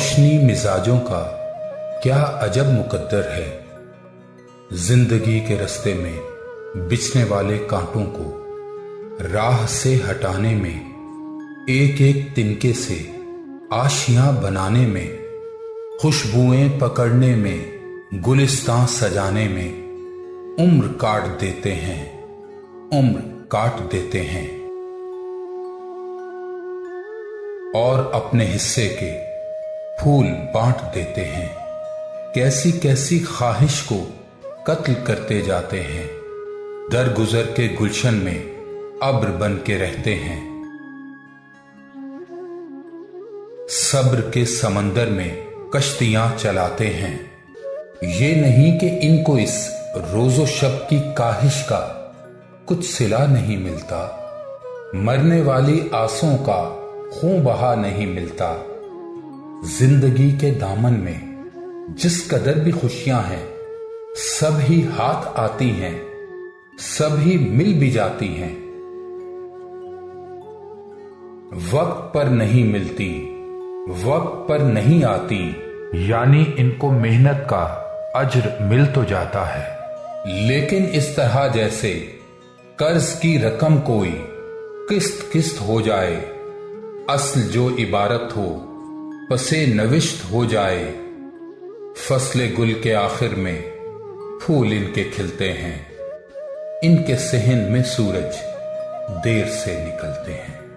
रोशनी मिजाजों का क्या अजब मुकद्दर है। जिंदगी के रास्ते में बिछने वाले कांटों को राह से हटाने में, एक एक तिनके से आशियां बनाने में, खुशबुएं पकड़ने में, गुलिस्तां सजाने में उम्र काट देते हैं, उम्र काट देते हैं। और अपने हिस्से के फूल बांट देते हैं। कैसी कैसी ख्वाहिश को कत्ल करते जाते हैं। दर गुजर के गुलशन में अब्र बन के रहते हैं। सब्र के समंदर में कश्तियां चलाते हैं। ये नहीं कि इनको इस रोजो शब की काहिश का कुछ सिला नहीं मिलता। मरने वाली आंसुओं का खून बहा नहीं मिलता। जिंदगी के दामन में जिस कदर भी खुशियां हैं, सब ही हाथ आती हैं, सब ही मिल भी जाती हैं। वक्त पर नहीं मिलती, वक्त पर नहीं आती, यानी इनको मेहनत का अज्र मिल तो जाता है, लेकिन इस तरह जैसे कर्ज की रकम कोई किस्त किस्त हो जाए। असल जो इबारत हो पसे नविश्त हो जाए। फसले गुल के आखिर में फूल इनके खिलते हैं। इनके सहन में सूरज देर से निकलते हैं।